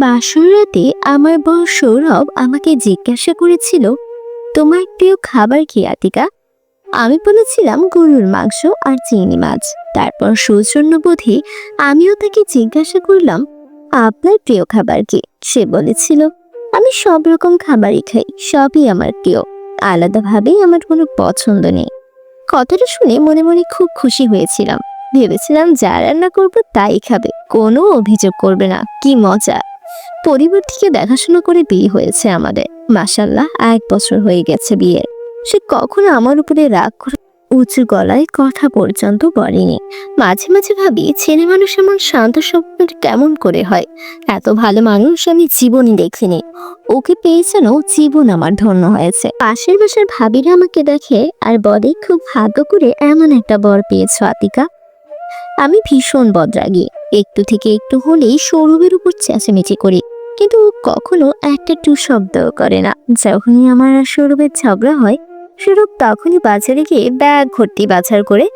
বাসর রাতে আমার বর সৌরভ আমাকে জিজ্ঞাসা করেছিল, তোমার প্রিয় খাবার কি আতিকা? আমি বলেছিলাম গরুর মাংস আর চিংড়ি মাছ। তারপর সৌজন্যবোধে আমিও তাকে জিজ্ঞাসা করলাম, আপনার প্রিয় খাবার কি? সে বলেছিল, আমি সব রকম খাবারই খাই, সবই আমার প্রিয়, আলাদাভাবে আমার কোনো পছন্দ নেই। কথাটা শুনে মনে মনে খুব খুশি হয়েছিলাম। ভেবেছিলাম যা রান্না করবো তাই খাবে, কোনো অভিযোগ করবে না। কি মজা! পরিবার থেকে দেখাশোনা করে বিয়ে হয়েছে আমাদের, মাশাআল্লাহ 1 বছর হয়ে গেছে বিয়ের। সে কখনো আমার উপরে রাগ করে উঁচু গলায় কথা পর্যন্ত বলেনি। মাঝে মাঝে ভাবি, ছেলে মানুষ এমন শান্ত স্বভাবের কেমন করে হয়? এত ভালো মানুষ আমি জীবনই দেখিনি। ওকে পেয়ে যেন জীবন আমার ধন্য হয়েছে। পাশের বাসার ভাবিরা আমাকে দেখে আর বলে, খুব ভাগ্য করে এমন একটা বর পেয়েছো আতিকা। আমি ভীষণ বদরাগী। একটু থেকে একটু হলেই সৌরভের উপর চেঁচামেচি করি, কিন্তু ও কখনো একটা টু শব্দও করে না। যখনই আমার আর সৌরভের ঝগড়া হয়, সৌরভ তখনই বাজারে গিয়ে ব্যাগ ভর্তি বাজার করে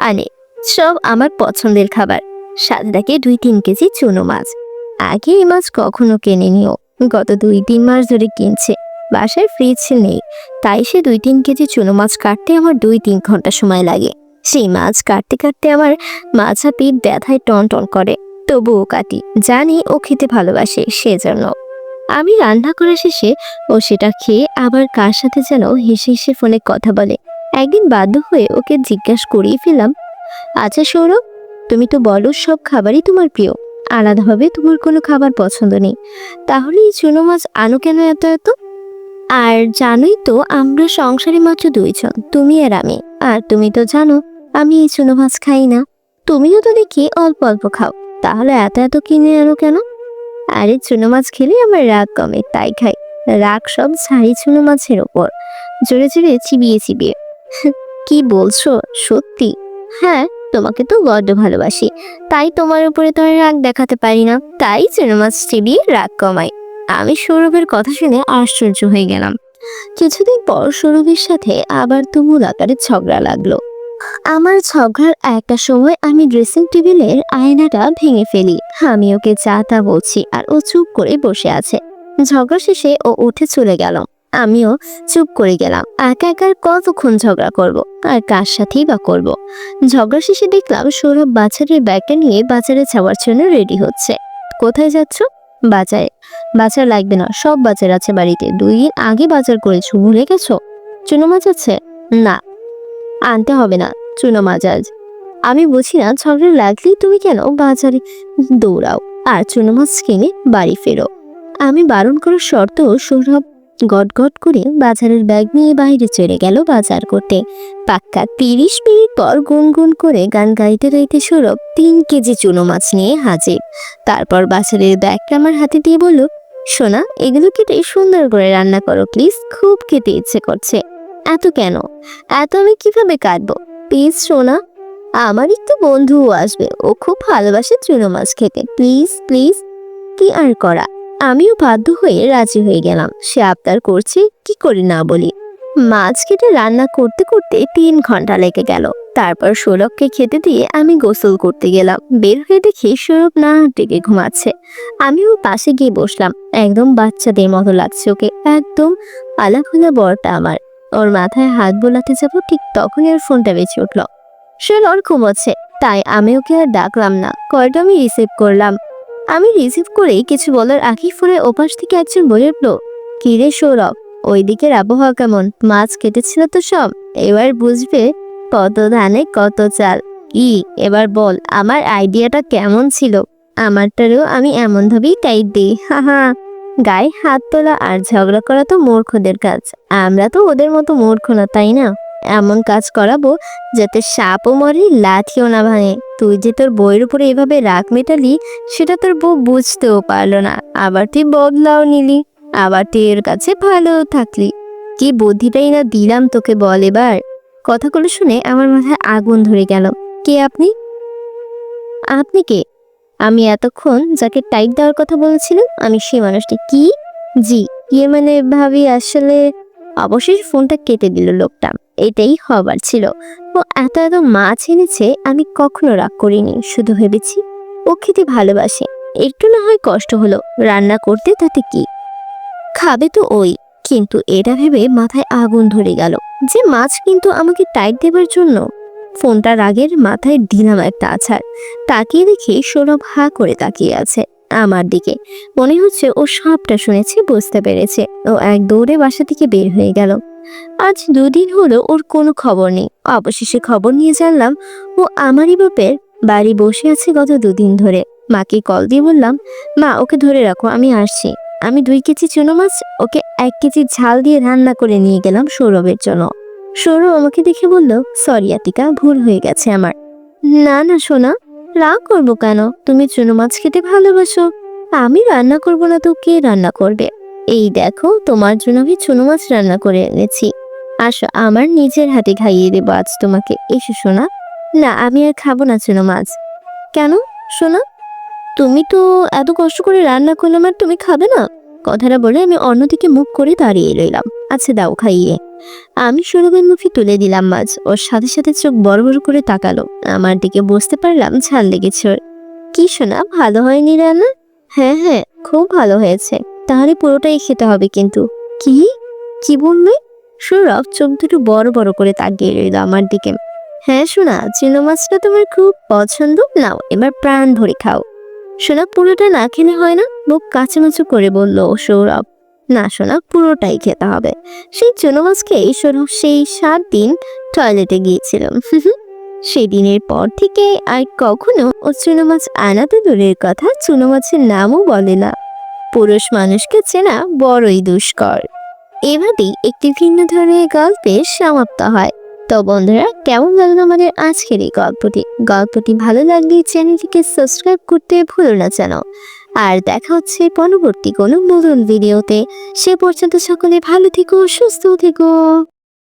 আনে, সব আমার পছন্দের খাবার। সাথে থাকে 2-3 কেজি চুনো মাছ। আগে এই মাছ কখনো কেনেনি ও, গত 2-3 মাস ধরে কিনছে। বাসায় ফ্রিজ নেই, তাই সে 2-3 কেজি চুনো মাছ কাটতে আমার 2-3 ঘন্টা সময় লাগে। সেই মাছ কাটতে কাটতে আমার মাথা পিঠ ব্যথায় টন টন করে, তবুও কাটি, জানি ও খেতে ভালোবাসে সেজন্য। আমি রান্না করা শেষে ও সেটা খেয়ে আবার কার সাথে যেন হেসে হেসে ফোনে কথা বলে। একদিন বাধ্য হয়ে ওকে জিজ্ঞাসা করেই ফেললাম, আচ্ছা সৌরভ, তুমি তো বলো সব খাবারই তোমার প্রিয়, আলাদাভাবে তোমার কোনো খাবার পছন্দ নেই, তাহলে এই চুনো মাছ আনো কেন এত এত? আর জানোই তো আমরা সংসারে মাত্র 2 জন, তুমি আর আমি। আর তুমি তো জানো আমি এই চুনো মাছ খাই না। তুমিও তো দেখি অল্প অল্প খাও, তাহলে এত এত কিনে আনো কেন? আরে চুনো মাছ খেলে আমার রাগ কমে, তাই খাই। রাগ সব ছাড়ি চুনো মাছের ওপর, জোরে জোরে চিবিয়ে চিবিয়ে। কি বলছো, সত্যি? হ্যাঁ, তোমাকে তো বড্ড ভালোবাসি, তাই তোমার উপরে তো আর রাগ দেখাতে পারি না, তাই চুনো মাছ চিবিয়ে রাগ কমাই। আমি সৌরভের কথা শুনে আশ্চর্য হয়ে গেলাম। কিছুদিন পর সৌরভের সাথে আবার তুমুল আকারে ঝগড়া লাগলো। আমার ঝগড়ার একটা সময় আমি ড্রেসিং টেবিলের আয়নাটা ভেঙে ফেলি। আমি ওকে যা তা বলছি আর ও চুপ করে বসে আছে। ঝগড়া শেষে ও উঠে চলে গেল, আমিও চুপ করে গেলাম। একা একা আর কতক্ষণ ঝগড়া করব, আর কার সাথেই বা করব? ঝগড়া শেষে দেখলাম সৌরভ বাজারের ব্যাগটা নিয়ে বাজারে যাওয়ার জন্য রেডি হচ্ছে। কোথায় যাচ্ছ? বাজারে। বাজার লাগবে না, সব বাজার আছে বাড়িতে, 2 দিন আগে বাজার করেছো, ভুলে গেছো? চুনো মাছ আছে? না, আনতে হবে না চুনো মাছ আজ। আমি বুঝি না, ঝগড়া লাগলেই তুমি কেন বাজারে দৌড়াও আর চুনো মাছ কিনে বাড়ি ফেরো। আমি বারণ করার শর্তেও সৌরভ গট গট করে বাজারের ব্যাগ নিয়ে বাইরে চলে গেল বাজার করতে। পাক্কা 30 মিনিট পর গুনগুন করে গান গাইতে গাইতে সৌরভ 3 কেজি চুনো মাছ নিয়ে হাজির। তারপর বাজারের ব্যাগটা আমার হাতে দিয়ে বলল, সোনা, এগুলো কেটে সুন্দর করে রান্না করো প্লিজ, খুব খেতে ইচ্ছে করছে। এত কেন? এত আমি কিভাবে কাটবো? প্লিজ সোনা, আমার একটু বন্ধুও আসবে, ও খুব ভালোবাসে চুনো মাছ খেতে, প্লিজ প্লিজ। কি আর করা, আমিও বাধ্য হয়ে রাজি হয়ে গেলাম। সে আবদার করছে, কি করে না বলি। মাছ কেটে রান্না করতে করতে 3 ঘন্টা লেগে গেল। তারপর সৌরভকে খেতে দিয়ে আমি গোসল করতে গেলাম। বের হয়ে দেখি সৌরভ না ডেকে ঘুমাচ্ছে। আমি ওর পাশে গিয়ে বসলাম। একদম বাচ্চাদের মতো লাগছে ওকে, একদম আলাখোলা বরটা আমার। ওর মাথায় হাত বোলাতে যাব, ঠিক তখনই ওর ফোনটা বেঁচে উঠলো। সে ঘুমোচ্ছে, তাই আমি ওকে আর ডাকলাম না। কলটা আমি রিসিভ করলাম। আমি রিসিভ করেই কিছু বলার আগেই ফোনের ওপাশ থেকে একজন বলে উঠলো, কি রে সৌরভ, ওই দিকের আবহাওয়া কেমন? মাছ কেটেছিল তো সব, এবার বুঝবে কত ধানে কত চাল। কি এবার বল, আমার আইডিয়াটা কেমন ছিল? আমারটারও আমি এমন ভাবেই টাইট দিই, হা হা। গায়ে হাত তোলা আর ঝগড়া করা তো মূর্খদের কাজ, আমরা তো ওদের মতো মূর্খ না, তাই না? এমন কাজ করাবো যাতে সাপও মরে, লাঠিও না ভাঙে। তুই যে তোর বইয়ের উপরে এভাবে রাগ মেটালি, সেটা তোর বউ বুঝতেও পারলো না। আবার তুই বদলাও নিলি, আবার তুই এর কাছে ভালো থাকলি। কি বুদ্ধিটাই না দিলাম তোকে, বল এবার। কথাগুলো শুনে আমার মাথায় আগুন ধরে গেল। কে আপনি? আপনি কে? আমি এতক্ষণ যাকে টাইট দেওয়ার কথা বলেছিলাম, আমি সেই মানুষটি। কি? জি, ইয়ে মানে ভাবি আসলে। অবশেষে ফোনটা কেটে দিল লোকটা। এটাই হবার ছিল। ও এত এত মাছ এনেছে, আমি কখনো রাগ করিনি, শুধু ভেবেছি ও খেতে ভালোবাসে, একটু না হয় কষ্ট হলো, রান্না করতে তাতে কি, খাবে তো ওই। কিন্তু এটা ভেবে মাথায় আগুন ধরে গেল যে মাছ কিন্তু আমাকে টাইট দেবার জন্য। ফোনটা রাগের মাথায় দিলাম একটা আছাড়। তাকিয়ে দেখি সৌরভ হা করে তাকিয়ে আছে আমার দিকে। মনে হচ্ছে ও সবটা শুনেছে, বুঝতে পেরেছে। ও এক দৌড়ে বাসা থেকে বের হয়ে গেল। আজ 2 দিন হলো ওর কোনো খবর নেই। অবশেষে খবর নিয়ে জানলাম ও আমারই বাপের বাড়ি বসে আছে গত 2 দিন ধরে। মাকে কল দিয়ে বললাম, মা ওকে ধরে রাখো, আমি আসছি। আমি 2 কেজি চুনো মাছ ওকে 1 কেজি ঝাল দিয়ে রান্না করে নিয়ে গেলাম সৌরভের জন্য। সৌরভ আমাকে দেখে বলল, সরি আতিকা, ভুল হয়ে গেছে আমার। না না সোনা, রাগ করবো কেন? তুমি চুনো মাছ খেতে ভালোবাসো, আমি রান্না করবো না তো কে রান্না করবে? এই দেখো, তোমার জন্য আমি চুনো মাছ রান্না করে এনেছি। আসো, আমার নিজের হাতে খাইয়ে দেবো আজ তোমাকে। এসো সোনা। না, আমি আর খাবো না চুনো মাছ। কেন সোনা? তুমি তো এত কষ্ট করে রান্না করলাম আর তুমি খাবে না? কথাটা বলে আমি অন্যদিকে মুখ করে দাঁড়িয়ে রইলাম। আচ্ছা দাও খাইয়ে। আমি সৌরভের মুখে তুলে দিলাম মাছ। ওর সাথে সাথে চোখ বড় বড় করে তাকালো আমার দিকে। বুঝতে পারলাম ঝাল লেগেছে ওর। কি সোনা, ভালো হয়নি রান্না? হ্যাঁ হ্যাঁ, খুব ভালো হয়েছে। তাহলে পুরোটাই খেতে হবে কিন্তু। কি কি বললে? সৌরভ চোখ দুটো বড় বড় করে তাকিয়ে রইল আমার দিকে। হ্যাঁ সোনা, চুনো মাছটা তোমার খুব পছন্দ, নাও এবার প্রাণ ভরে খাও। সোনা, পুরোটা না খেলে হয় না? মুখ কাঁচামাচু করে বলল সৌরভ। না সোনা, পুরোটাই খেতে হবে। সেই চুনো মাছ খেয়ে সৌরভ সেই 7 দিন টয়লেটে গিয়েছিলাম। সেই দিনের পর থেকে আর কখনো ও চুনো মাছ আনাতে দূরের কথা, চুনো মাছের নামও বলে না। পুরুষ মানুষকে চেনা বড়ই দুষ্কর। এভাবেই একটি ভিন্ন ধরনের গল্পের সমাপ্ত হয়। তো বন্ধুরা, কেমন লাগলো আমাদের আজকের এই গল্পটি ভালো লাগলে চ্যানেলটিকে সাবস্ক্রাইব করতে ভুলো না যেন। আর দেখা হচ্ছে পরবর্তী কোনো নতুন ভিডিওতে। সে পর্যন্ত সকলে ভালো থেকো, সুস্থ থেকো।